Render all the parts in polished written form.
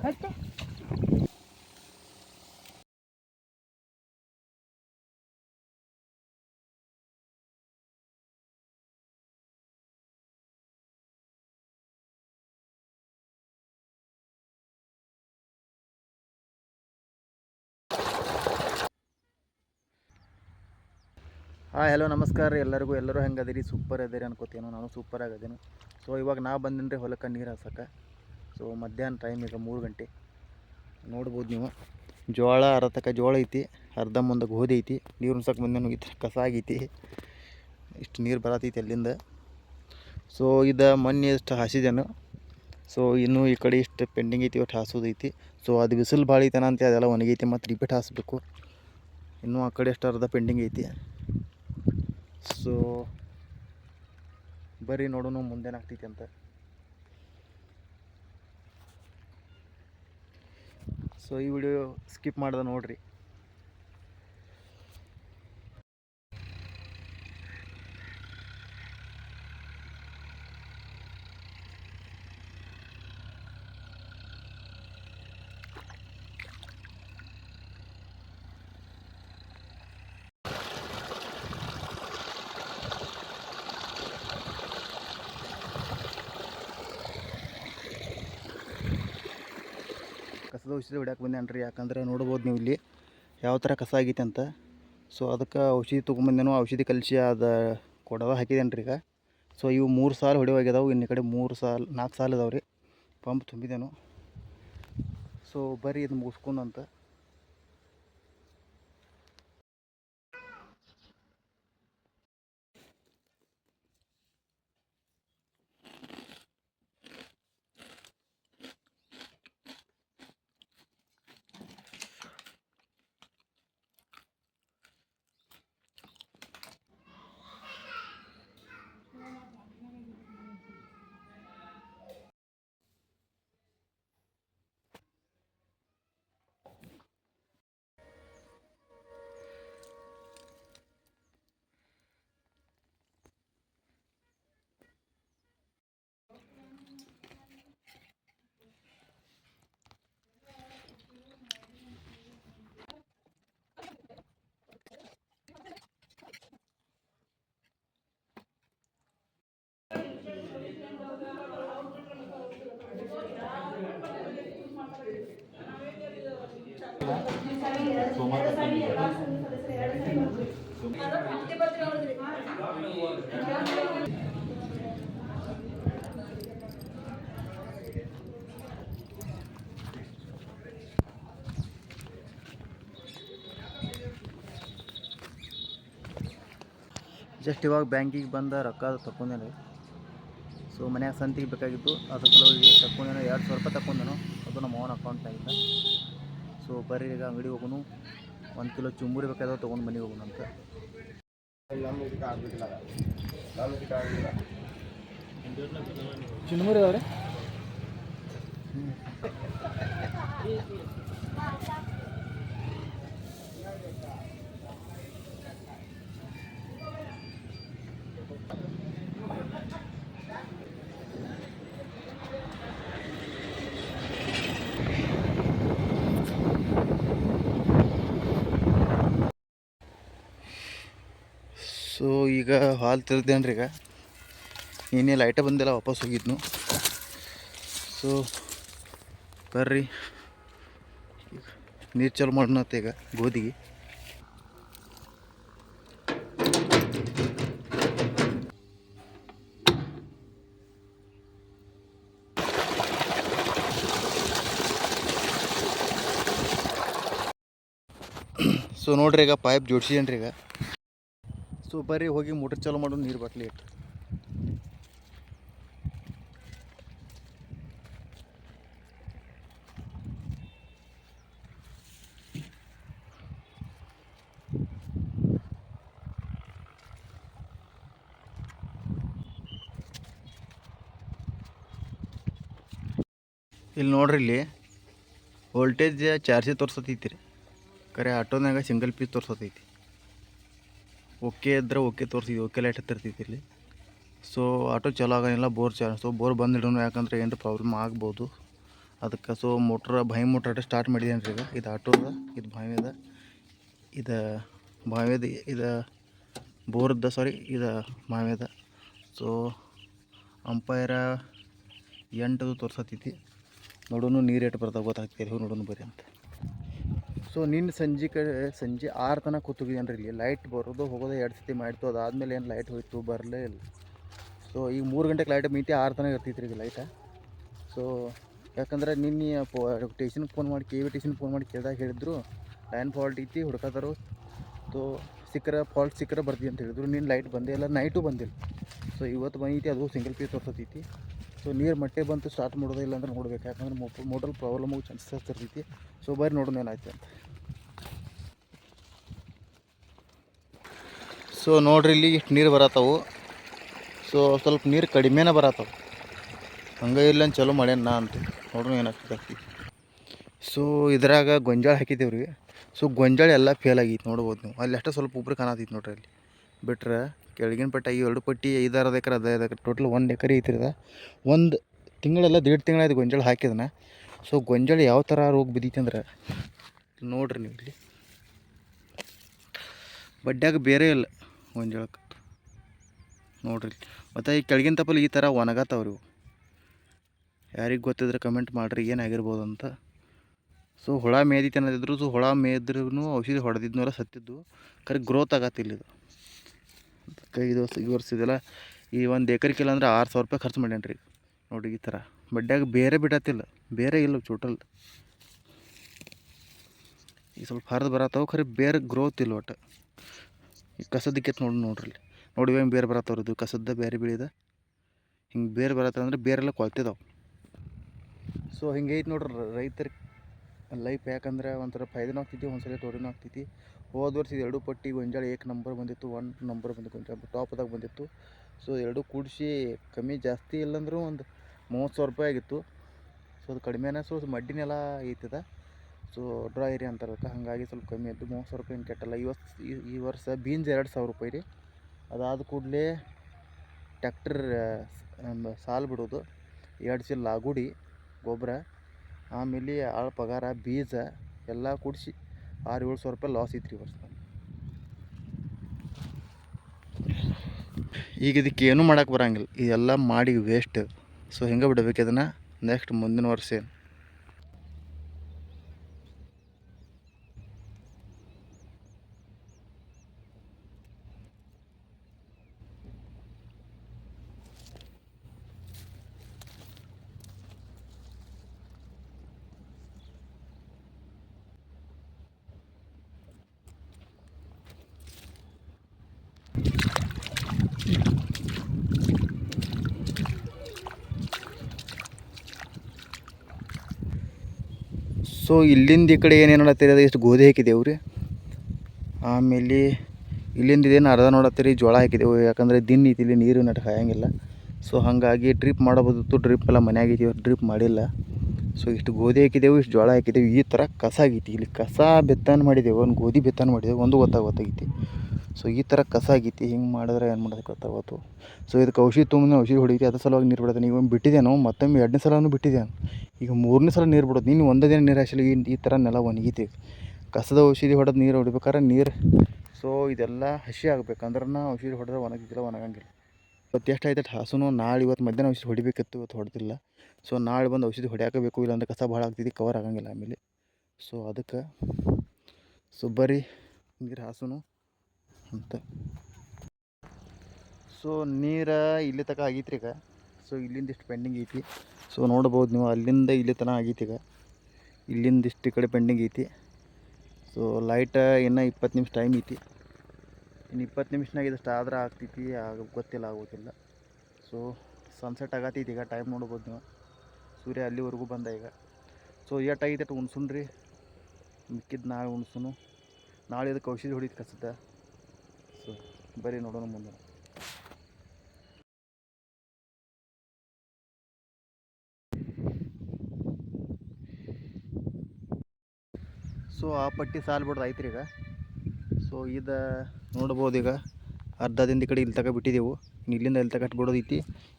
Hi hello ನಮಸ್ಕಾರ ರೀ ಎಲ್ಲರಿಗೂ. ಎಲ್ಲರೂ ಹೆಂಗೆ ಅದೀರಿ? ಸೂಪರ್ ಅದೀರಿ ಅನ್ಕೋತೇನೋ. ನಾನು ಸೂಪರ್ ಆಗದೇನು. ಸೊ ಇವಾಗ ನಾ ಬಂದಿನಿ ರೀ ಹೊಲಕ್ಕೆ ನೀರು ಹಾಸಕ್ಕೆ. ಸೊ ಮಧ್ಯಾಹ್ನ ಟೈಮ್ ಈಗ 3 ಗಂಟೆ ನೋಡ್ಬೋದು ನೀವು. ಜೋಳ ಅರ್ಧಕ್ಕೆ ಜೋಳ ಐತಿ, ಅರ್ಧ ಮುಂದೆ ಗೋಧಿ ಐತಿ. ನೀರು ಉಣ್ಸಕ್ಕೆ ಬಂದೇನು, ಈ ಥರ ಕಸ ಆಗೈತಿ. ಇಷ್ಟು ನೀರು ಬರತೈತಿ ಅಲ್ಲಿಂದ. ಸೊ ಇದು ಮೊನ್ನೆ ಇಷ್ಟು ಹಾಸಿದೇನು. ಸೊ ಇನ್ನೂ ಈ ಕಡೆ ಇಷ್ಟು ಪೆಂಡಿಂಗ್ ಐತಿ, ಒಟ್ಟು ಹಾಸೋದೈತಿ. ಸೊ ಅದು ಬಿಸಿಲು ಭಾಳ ಐತನ ಅಂತ ಅದೆಲ್ಲ ಒಣಗೈತಿ, ಮತ್ತು ರಿಪೀಟ್ ಹಾಸಬೇಕು. ಇನ್ನೂ ಆ ಕಡೆ ಅಷ್ಟು ಅರ್ಧ ಪೆಂಡಿಂಗ್ ಐತಿ. ಸೊ ಬರ್ರಿ ನೋಡೋಣ ಮುಂದೇನಾಗ್ತೈತಿ ಅಂತ. ಸೊ ಈ ವಿಡಿಯೋ ಸ್ಕಿಪ್ ಮಾಡ್ದೆ ನೋಡ್ರಿ. ಕಸದ ಔಷಧಿ ಹೊಡ್ಯಾಕೆ ಬಂದೇನು ರೀ. ಯಾಕಂದ್ರೆ ನೋಡ್ಬೋದು ನೀವು ಇಲ್ಲಿ ಯಾವ ಥರ ಕಸ ಆಗೈತೆ ಅಂತ. ಸೊ ಅದಕ್ಕೆ ಔಷಧಿ ತೊಗೊಂಬಂದೇನು. ಔಷಧಿ ಕಲಿಸಿ ಅದು ಕೊಡೋದ ಹಾಕಿದೇನು ರೀ ಈಗ. ಸೊ ಇವು 3 ಸಾಲು ಹೊಡಿವಾಗಿದಾವೆ. ಇನ್ನು ಈ ಕಡೆ 4 ಸಾಲು ಇದಾವೆ ರೀ. ಪಂಪ್ ತುಂಬಿದೇನು. ಸೊ ಬರ್ರಿ ಇದು ಮುಗಿಸ್ಕೊಂಡಂತ. ಜಸ್ಟ್ ಇವಾಗ ಬ್ಯಾಂಕಿಗೆ ಬಂದ ರೊಕ್ಕ ತಗೊಂಡೇನೆ. ಸೊ ಮನ್ಯಾಗ ಸಂತಿಗೆ ಬೇಕಾಗಿತ್ತು, ಅದ್ರ ಸಲುವಾಗಿ ತಗೊಂಡೇನೋ 2,000 ರೂಪಾಯಿ ತಗೊಂಡೇನೋ. ಅದು ನಮ್ಮ ಓನ್ ಅಕೌಂಟ್ನಾಗಿದ್ದ. ಸೊ ಬರ್ರಿ ಈಗ ಅಂಗಡಿ ಹೋಗೋನು. 1 ಕಿಲೋ ಚುಂಬುರಿ ಬೇಕಾದ್ರೆ ತೊಗೊಂಡು ಮನೆಗೆ ಹೋಗೋಣ ಅಂತ. ಚುಂಬುರಿ ಅವ್ರೆ ಸೊ ಈಗ ಹಾಲು ತಿರ್ದೇನು ರೀ. ಈಗ ನೀನೇ ಲೈಟ ಬಂದೆಲ್ಲ ವಾಪಸ್ ಹೋಗಿದ್ನು. ಸೊ ಬರ್ರಿ ನೀರು ಚಾಲು ಮಾಡೋಣತ್ತೆ ಈಗ ಗೋಧಿಗೆ. ಸೊ ನೋಡ್ರಿ ಈಗ ಪೈಪ್ ಜೋಡಿಸಿದೇನ್ರಿ ಈಗ. ಸೊ ಬರ್ರಿ ಹೋಗಿ ಮೋಟ್ರ್ ಚಾಲು ಮಾಡೋದು, ನೀರು ಬಾಟ್ಲಿ ಇಟ್ಟು. ಇಲ್ಲಿ ನೋಡ್ರಿ, ಇಲ್ಲಿ ವೋಲ್ಟೇಜ್ 400 ತೋರ್ಸತೈತಿ ರೀ. ಕರೆ ಆಟೋನಾಗ ಸಿಂಗಲ್ ಪೀಸ್ ತೋರ್ಸತೈತಿ. ಓಕೆ ಇದ್ರೆ ಓಕೆ ತೋರಿಸಿದ್ವಿ, ಓಕೆ ಲೈಟ್ ಹತ್ತಿರ್ತೈತಿ ಇಲ್ಲಿ. ಸೊ ಆಟೋ ಚಲೋ ಆಗೋಂಗಿಲ್ಲ, ಬೋರ್ ಚಾಲು. ಸೊ ಬೋರ್ ಬಂದಿಡೋಣ, ಯಾಕಂದರೆ ಏನು ಪ್ರಾಬ್ಲಮ್ ಆಗ್ಬೋದು. ಅದಕ್ಕೆ ಸೊ ಬಾವಿ ಮೋಟ್ರ್ ಸ್ಟಾರ್ಟ್ ಮಾಡಿದ್ದೇನೆ ರೀ. ಈಗ ಇದು ಆಟೋದ, ಇದು ಬಾವಿ ಅದ, ಇದು ಬಾವಿದ, ಇದು ಬೋರ್ದ, ಸಾರಿ ಇದು ಬಾವಿ ಅದ. ಸೊ ಅಂಪೈರ 8 ತೋರ್ಸತ್ತೈತಿ. ನೋಡೋನು ನೀರು ಎಷ್ಟು ಬರ್ತಾವೆ ಗೊತ್ತಾಗ್ತಿದೆ, ನೋಡೋನು ಬರ್ರಿ ಅಂತ. ಸೊ ನಿನ್ನ ಸಂಜೆ 6 ತನಕ ಕೂತಿದ್ದೇನೆ ರೀ. ಇಲ್ಲಿ ಲೈಟ್ ಬರೋದು ಹೋಗೋದು 2 ಸತಿ ಮಾಡಿತ್ತು. ಅದಾದಮೇಲೆ ಏನು ಲೈಟ್ ಹೋಯ್ತು, ಬರಲೇ ಇಲ್ಲ. ಸೊ ಈಗ 3 ಗಂಟೆಗೆ ಲೈಟ್ ಮೀತಿ 6 ತನಕ ಇರ್ತೈತೆ ರೀ ಈಗ ಲೈಟ. ಸೊ ಯಾಕಂದ್ರೆ ನಿನ್ನೆ ಸ್ಟೇಷನ್ಗೆ ಫೋನ್ ಮಾಡಿ, KV ಸ್ಟೇಷನ್ಗೆ ಫೋನ್ ಮಾಡಿ ಕೇಳಿದಾಗ ಹೇಳಿದ್ರು ಲೈನ್ ಫಾಲ್ಟ್ ಐತಿ, ಹುಡ್ಕೋತಾರು. ಸೊ ಫಾಲ್ಟ್ ಸಿಕ್ಕರೆ ಬರ್ತೀವಿ ಅಂತ ಹೇಳಿದ್ರು. ನಿನ್ನ ಲೈಟ್ ಬಂದೇ ಇಲ್ಲ, ನೈಟು ಬಂದಿಲ್ಲ. ಸೊ ಇವತ್ತು ಬಂದೈತಿ, ಅದು ಸಿಂಗಲ್ ಪೀಸ್ ತೋರ್ಸತೈತಿ. ಸೊ ನೀರು ಮಟ್ಟೆ ಬಂತು, ಸ್ಟಾರ್ಟ್ ಮಾಡೋದೇ ಇಲ್ಲ ಅಂದ್ರೆ ನೋಡ್ಬೇಕು. ಯಾಕಂದ್ರೆ ಮೋಟ್ರಲ್ಲಿ ಪ್ರಾಬ್ಲಮ್ ಆಗೋ ಚಾನ್ಸಸ್ ಇರ್ತೈತಿ. ಸೊ ಬರ್ರಿ ನೋಡೋಣ ಏನಾಯ್ತು ಅಂತ. ಸೊ ನೋಡ್ರಿ ಇಲ್ಲಿ ಇಷ್ಟು ನೀರು ಬರತ್ತವು. ಸೊ ಸ್ವಲ್ಪ ನೀರು ಕಡಿಮೆನೇ ಬರತ್ತವು, ಹಂಗೆ ಇಲ್ಲ ಚಲೋ ಮಾಡ್ಯಾನ ನಾ ಅಂತ. ನೋಡ್ರಿ ಏನಾಗ್ತದೆ. ಸೊ ಇದ್ರಾಗ ಗೊಂಜಾಳ ಹಾಕಿದ್ದೇವೆ ರೀ. ಸೊ ಗೊಂಜಾಳ ಎಲ್ಲ ಫೇಲ್ ಆಗೈತೆ, ನೋಡ್ಬೋದು ನೀವು. ಅಲ್ಲಿ ಅಷ್ಟೇ ಸ್ವಲ್ಪ ಉಬ್ರು ಕಾಣತೈತಿ ನೋಡ್ರಿ. ಅಲ್ಲಿ ಬಿಟ್ರೆ ಕೆಳಗಿನ ಪಟ್ಟಿ 2 ಪಟ್ಟಿ 5-6 ಎಕರೆ 15 ಎಕರೆ ಟೋಟಲ್ 1 ಎಕರೆ ಐತಿ ರೀ. ಒಂದು ತಿಂಗಳೆಲ್ಲ 1.5 ತಿಂಗಳಾಯ್ತು ಗೊಂಜಾಳ ಹಾಕಿದನ. ಸೊ ಗೊಂಜಾಳ ಯಾವ ಥರ ರೋಗ ಬಿದ್ದೈತಿ ಅಂದ್ರೆ ನೋಡ್ರಿ ನೀವು. ಇಲ್ಲಿ ಬಡ್ಡ್ಯಾಗ ಬೇರೆ ಇಲ್ಲ ಗೊಂಜಾಳಕ್ಕೆ, ನೋಡ್ರಿ. ಮತ್ತು ಈ ಕೆಳಗಿನ ತಪ್ಪಲ್ಲಿ ಈ ಥರ ಒಣಗತ್ತವ್ರಿ. ಯಾರಿಗೆ ಗೊತ್ತಿದ್ರೆ ಕಮೆಂಟ್ ಮಾಡಿರಿ ಏನಾಗಿರ್ಬೋದು ಅಂತ. ಸೊ ಹುಳ ಮೇದಿತ್ತು ಅನ್ನೋದಿದ್ರು. ಸೊ ಹುಳ ಮೇದ್ರೂ ಔಷಧಿ ಹೊಡೆದಿದ್ನವರ ಸತ್ತಿದ್ದು, ಕರೆ ಗ್ರೋತ್ ಆಗತ್ತಿಲ್ಲ ಇದು. ಅದಕ್ಕೆ ಈ ವರ್ಷ ಇದೆಲ್ಲ ಈ 1 ಎಕರೆಗಿಲ್ಲ ಅಂದ್ರೆ 6,000 ರೂಪಾಯಿ ಖರ್ಚು ಮಾಡ್ಯಾನ ರೀ. ನೋಡಿ ಈ ಥರ ಬಡ್ಡ್ಯಾಗ ಬೇರೆ ಬಿಡತ್ತಿಲ್ಲ, ಬೇರೆ ಇಲ್ಲ ಟೋಟಲ್. ಈ ಸ್ವಲ್ಪ ಹರಿದು ಬರತ್ತವು, ಖರೆ ಬೇರೆ ಗ್ರೋತ್ ಇಲ್ಲ ಒಟ್ಟು. ಈ ಕಸದಕ್ಕೆ ನೋಡ್ರಿ ನೋಡಿ ಹೆಂಗೆ ಬೇರೆ ಬರತ್ತವ್ರದ್ದು. ಕಸದ ಬೇರೆ ಬೆಳೆದ ಹಿಂಗೆ ಬೇರೆ ಬರತ್ತ ಅಂದ್ರೆ ಬೇರೆಲ್ಲ ಕೊಳ್ತಿದಾವೆ. ಸೊ ಹಿಂಗೈತೆ ನೋಡ್ರಿ ರೈತರಿಗೆ ಲೈಫ್. ಯಾಕಂದ್ರೆ ಒಂಥರ ಫೈದೆನೂ ಆಗ್ತೈತಿ, ಒಂದ್ಸಲ ತೋರಿನೂ ಆಗ್ತೈತಿ. ಹೋದ ವರ್ಷ 2 ಪಟ್ಟಿ ಗೊಂಜಾಳ 1 ನಂಬರ್ ಬಂದಿತ್ತು, 1 ನಂಬರ್ ಬಂದಿತ್ತು ಗೊಂಜಾಳ, ಟಾಪ್ದಾಗ ಬಂದಿತ್ತು. ಸೊ 2 ಕೂಡಿಸಿ ಕಮ್ಮಿ ಜಾಸ್ತಿ ಇಲ್ಲಂದ್ರೂ ಒಂದು 30,000 ರೂಪಾಯಿ ಆಗಿತ್ತು. ಸೊ ಅದು ಕಡಿಮೆನೇ. ಸೊ ಮಡ್ಡಿನೆಲ್ಲ ಐತದ. ಸೊ ಡ್ರಾ ಏರಿಯಾ ಅಂತಾರಲ್ಲ, ಹಾಗಾಗಿ ಸ್ವಲ್ಪ ಕಮ್ಮಿ ಇದ್ದು 30,000 ರೂಪಾಯಿ ಏನು ಕೆಟ್ಟಲ್ಲ. ಈ ವರ್ಷ ಬೀನ್ಸ್ 2,000 ರೂಪಾಯಿ ರೀ. ಅದಾದ ಕೂಡಲೇ ಟ್ಯಾಕ್ಟರ್ ಸಾಲು ಬಿಡೋದು, 2 ಚೀಲ ಲಾಗುಡಿ ಗೊಬ್ಬರ, ಆಮೇಲೆ ಆಳು ಪಗಾರ, ಬೀಜ ಎಲ್ಲ ಕೂಡಿಸಿ 6,000-7,000 ರೂಪಾಯಿ ಲಾಸ್ ಐತ್ರಿ ವರ್ಷ. ಈಗ ಇದಕ್ಕೆ ಏನೂ ಮಾಡೋಕೆ ಬರೋಂಗಿಲ್ಲ, ಇದೆಲ್ಲ ಮಾಡಿ ವೇಸ್ಟ್. ಸೊ ಹೆಂಗೆ ಬಿಡಬೇಕು ಅದನ್ನು ನೆಕ್ಸ್ಟ್ ಮುಂದಿನ ವರ್ಷ ಏನು. ಸೊ ಇಲ್ಲಿಂದ ಈ ಕಡೆ ಏನೇನು ನೋಡತ್ತೀರಿ, ಅದು ಎಷ್ಟು ಗೋಧಿ ಹಾಕಿದೆವು ರೀ. ಆಮೇಲೆ ಇಲ್ಲಿಂದ ಇದೇನು ಅರ್ಧ ನೋಡತ್ತೀರಿ ಜೋಳ ಹಾಕಿದೆವು. ಯಾಕಂದರೆ ದಿನ ಐತಿ ಇಲ್ಲಿ, ನೀರು ನಟ ಹಾಯಂಗಿಲ್ಲ. ಸೊ ಹಾಗಾಗಿ ಡ್ರಿಪ್ ಮಾಡಬೋದಿತ್ತು, ಡ್ರಿಪ್ ಎಲ್ಲ ಮನೆಯಾಗಿದ್ದೀವಿ, ಡ್ರಿಪ್ ಮಾಡಿಲ್ಲ. ಸೊ ಇಷ್ಟು ಗೋಧಿ ಹಾಕಿದೆವು, ಇಷ್ಟು ಜೋಳ ಹಾಕಿದೆವು. ಈ ಥರ ಕಸ ಆಗೈತಿ ಇಲ್ಲಿ. ಕಸ ಬಿತ್ತನೆ ಮಾಡಿದೆವು, ಒಂದು ಗೋಧಿ ಬಿತ್ತನೆ ಮಾಡಿದೆವು, ಒಂದು ಗೊತ್ತಾಗೈತಿ. ಸೊ ಈ ಥರ ಕಸ ಆಗೈತಿ. ಹಿಂಗೆ ಮಾಡಿದ್ರೆ ಏನು ಮಾಡೋದಕ್ಕೆ ಗೊತ್ತಾಗೋತು. ಸೊ ಇದಕ್ಕೆ ಔಷಧಿ ಹೊಡೀತಿ, ಅದ್ರ ಸಲುವಾಗಿ ನೀರು ಬಿಡೋದು. ನೀವು ಬಿಟ್ಟಿದ್ದೇನೋ ಮತ್ತೊಮ್ಮೆ 2ನೇ ಸಲನೂ ಬಿಟ್ಟಿದ್ದೇನೆ. ಈಗ 3ನೇ ಸಲ ನೀರು ಬಿಡೋದು. ನೀನು ಒಂದೇ ದಿನ ನೀರು ಹಾಯಿಸಲಿ ಈ ಥರ ನೆಲ ಒಣಗೈತಿ. ಕಸದ ಔಷಧಿ ಹೊಡೆದು ನೀರು ಹೊಡಿಬೇಕಾದ್ರೆ ನೀರು. ಸೊ ಇದೆಲ್ಲ ಹಸಿ ಆಗ್ಬೇಕಂದ್ರೆ ಔಷಧಿ ಹೊಡೆದ್ರೆ ಒಣಗಂಗಿಲ್ಲ. ಇವತ್ತು ಎಷ್ಟು ಆಯ್ತು ಹಾಸುನು. ನಾಳೆ ಇವತ್ತು ಮಧ್ಯಾಹ್ನ ಔಷಧಿ ಹೊಡಿಬೇಕಿತ್ತು, ಇವತ್ತು ಹೊಡೆದಿಲ್ಲ. ಸೊ ನಾಳೆ ಬಂದು ಔಷಧಿ ಹೊಡ್ಯಾಕಬೇಕು, ಇಲ್ಲಾಂದ್ರೆ ಕಸ ಭಾಳ ಆಗ್ತೈತಿ, ಕವರ್ ಆಗಂಗಿಲ್ಲ ಆಮೇಲೆ. ಸೊ ಅದಕ್ಕೆ ಬರೀ ನೀರು ಹಾಸುನು ಅಂತ. ಸೊ ನೀರು ಇಲ್ಲಿ ತನಕ ಆಗೈತ್ರಿ ಈಗ. ಸೊ ಇಲ್ಲಿಂದ ಇಷ್ಟು ಪೆಂಡಿಂಗ್ ಐತಿ. ಸೊ ನೋಡ್ಬೋದು ನೀವು, ಅಲ್ಲಿಂದ ಇಲ್ಲಿ ತನಕ ಆಗೈತಿ ಈಗ. ಇಲ್ಲಿಂದ ಇಷ್ಟು ಈ ಕಡೆ ಪೆಂಡಿಂಗ್ ಐತಿ. ಸೊ ಲೈಟ ಇನ್ನೂ 20 ನಿಮಿಷ ಟೈಮ್ ಐತಿ. ಇನ್ನು 20 ನಿಮಿಷನಾಗ ಇದಷ್ಟು ಆದ್ರೆ ಆಗ್ತೈತಿ, ಗೊತ್ತಿಲ್ಲ, ಆಗೋದಿಲ್ಲ. ಸೊ ಸನ್ಸೆಟ್ ಆಗತ್ತೈತಿ ಈಗ. ಟೈಮ್ ನೋಡ್ಬೋದು ನೀವು, ಸೂರ್ಯ ಅಲ್ಲಿವರೆಗೂ ಬಂದ ಈಗ. ಸೊ ಏಟಾಗೈತೆ ಅಷ್ಟು ಉಣ್ಸುನ್ರಿ, ಮಿಕ್ಕಿದ್ದು ನಾಳೆ ಉಣ್ಸುನು. ನಾಳೆ ಇದಕ್ಕೆ ಔಷಧಿ ಹೊಡಿತು ಕಸದ. ಸೊ ಬರೀ ನೋಡೋಣ ಮುಂದೆ. ಸೊ ಆ ಪಟ್ಟಿ ಸಾಲು ಬಿಡೋದು ಐತ್ರಿ ಈಗ. ಸೊ ಇದು ನೋಡ್ಬೋದು ಈಗ ಅರ್ಧದಿಂದ ಈ ಕಡೆ ಇಲ್ಲಿ ತಗ ಬಿಟ್ಟಿದ್ದೆವು. ಇಲ್ಲಿಂದ ಇಲ್ಲಿ ತಗ ಬಿಡೋದೈತಿ.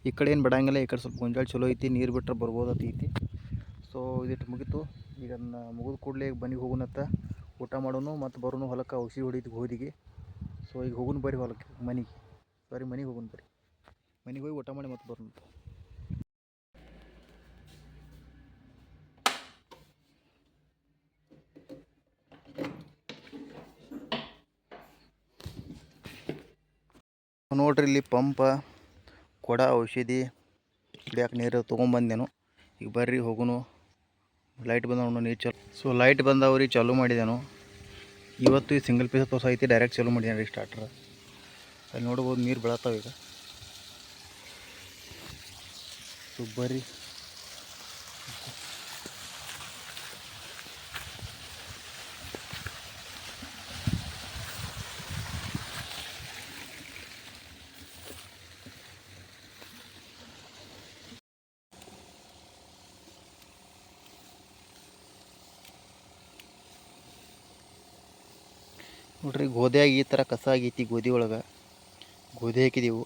ಈ ಕಡೆ ಏನು ಬಿಡಂಗಿಲ್ಲ, ಈ ಕಡೆ ಸ್ವಲ್ಪ ಗೊಂಜಾಳ ಚಲೋ ಐತಿ, ನೀರು ಬಿಟ್ಟರೆ ಬರ್ಬೋದು ಐತಿ. ಸೊ ಸೊ ಇದಿಟ್ಟು ಮುಗೀತು. ಈಗ ಅದನ್ನ ಮುಗಿದ ಕೂಡಲೇ ಮನೆಗೆ ಹೋಗೋಣತ್ತ, ಊಟ ಮಾಡೋನು ಮತ್ತು ಬರೋನು ಹೊಲಕ್ಕೆ ಔಷಧಿ ಹೊಡಿತು ಗೋಧಿಗೆ. ಸೊ ಈಗ ಹೋಗೋಣ ಬರ್ರಿ ಹೊಲಕ್ಕೆ, ಮನೆಗೆ ಹೋಗೋಣ ಬರ್ರಿ, ಮನೆಗೆ ಹೋಗಿ ಊಟ ಮಾಡಿ ಮತ್ತೆ ಬರೋಣ. ನೋಡ್ರಿ ಇಲ್ಲಿ ಪಂಪ, ಕೊಡ, ಔಷಧಿ ಹಿಡಿಯೋಕೆ ನೀರು ತೊಗೊಂಬಂದೇನು. ಈಗ ಬರ್ರಿ ಹೋಗೋನು. ಲೈಟ್ ಬಂದವನು ನೀರು ಚಾಲು. ಸೊ ಲೈಟ್ ಬಂದವ್ರಿ ಚಾಲೂ ಮಾಡಿದೆನು. ಇವತ್ತು ಈ ಸಿಂಗಲ್ ಪೀಸ್ ತೋಸ ಐತಿ, ಡೈರೆಕ್ಟ್ ಚಾಲೂ ಮಾಡಿದ್ದಾನೆ ರೀ ಸ್ಟಾರ್ಟ್ರ್. ಅಲ್ಲಿ ನೋಡ್ಬೋದು ನೀರು ಬೆಳತ್ತಾವ ಈಗ. ಸೊ ಬರ್ರಿ ನೋಡ್ರಿ, ಗೋಧಿಯಾಗಿ ಈ ಥರ ಕಸ ಆಗೈತಿ. ಗೋಧಿ ಒಳಗೆ ಗೋಧಿ ಹಾಕಿದೆವು.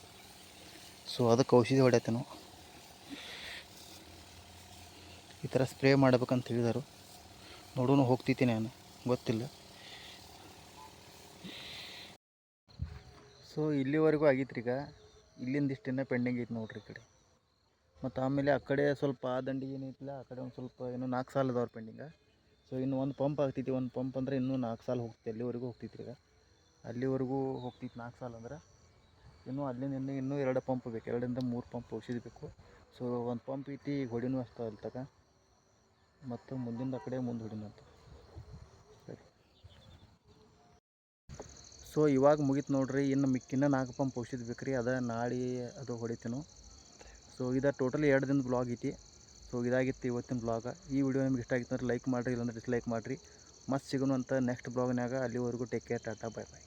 ಸೊ ಅದಕ್ಕೆ ಔಷಧಿ ಹೊಡ್ಯಾತೇನು. ಈ ಥರ ಸ್ಪ್ರೇ ಮಾಡ್ಬೇಕಂತ ಹೇಳಿದರು. ನೋಡೋಣ ಹೋಗ್ತೈತಿ ನಾನು, ಗೊತ್ತಿಲ್ಲ. ಸೊ ಇಲ್ಲಿವರೆಗೂ ಆಗೈತ್ರಿ. ಈಗ ಇಲ್ಲಿಂದ ಇಷ್ಟೇನ ಪೆಂಡಿಂಗ್ ಐತಿ ನೋಡ್ರಿ ಈ ಕಡೆ. ಮತ್ತು ಆಮೇಲೆ ಆ ಕಡೆ ಸ್ವಲ್ಪ ಆ ದಂಡಿಗೆ ಏನೈತಿಲ್ಲ, ಆ ಕಡೆ ಒಂದು ಸ್ವಲ್ಪ ಇನ್ನೂ 4 ಸಾಲ ಅದಾವ್ರಿ ಪೆಂಡಿಂಗ. ಸೊ ಇನ್ನು ಒಂದು ಪಂಪ್ ಆಗ್ತೈತಿ. ಒಂದು ಪಂಪ್ ಅಂದರೆ ಇನ್ನೂ 4 ಸಾಲ ಹೋಗ್ತೈತಿ. ಅಲ್ಲಿವರೆಗೂ ಹೋಗ್ತೈತಿ ಈಗ. ಅಲ್ಲಿವರೆಗೂ ಹೋಗ್ತೈತಿ 4 ಸಾಲ ಅಂದ್ರೆ. ಇನ್ನೂ ಅಲ್ಲಿಂದ ಇನ್ನೂ 2 ಪಂಪ್ ಬೇಕು, 2ರಿಂದ 3 ಪಂಪ್ ಔಷಧಿ ಬೇಕು. ಸೊ ಒಂದು ಪಂಪ್ ಐತಿ, ಈಗ ಹೊಡಿನೂ ಅಷ್ಟ ಅಲ್ಲಿ ತಗ, ಮತ್ತು ಮುಂದಿಂದ ಆ ಕಡೆ ಮುಂದೆ ಹೊಡಿನ ಅಂತ. ಸರಿ. ಸೊ ಇವಾಗ ಮುಗೀತು ನೋಡ್ರಿ. ಇನ್ನು ಮಿಕ್ಕಿನ್ನ 4 ಪಂಪ್ ಔಷಧಿ ಬೇಕು ರೀ. ಅದ ನಾಳೆ ಅದು ಹೊಡಿತೀನು. ಸೊ ಇದು ಟೋಟಲಿ 2 ದಿನದ ಬ್ಲಾಗ್ ಐತಿ. ಸೊ ಇದಾಗಿತ್ತು ಇವತ್ತಿನ ಬ್ಲಾಗ. ಈ ವಿಡಿಯೋ ನಿಮ್ಗೆ ಇಷ್ಟ ಆಗಿತ್ತು ಅಂದ್ರೆ ಲೈಕ್ ಮಾಡಿರಿ, ಇಲ್ಲಾಂದ್ರೆ ಡಿಸ್ಲೈಕ್ ಮಾಡಿರಿ. ಮಸ್ತ್ ಸಿಗೋಣ ಅಂತ ನೆಕ್ಸ್ಟ್ ಬ್ಲಾಗ್ನಾಗ. ಅಲ್ಲಿವರೆಗೂ ಟೇಕ್ ಕೇರ್, ಟಾಟಾ, ಬಾಯ್ ಬಾಯ್.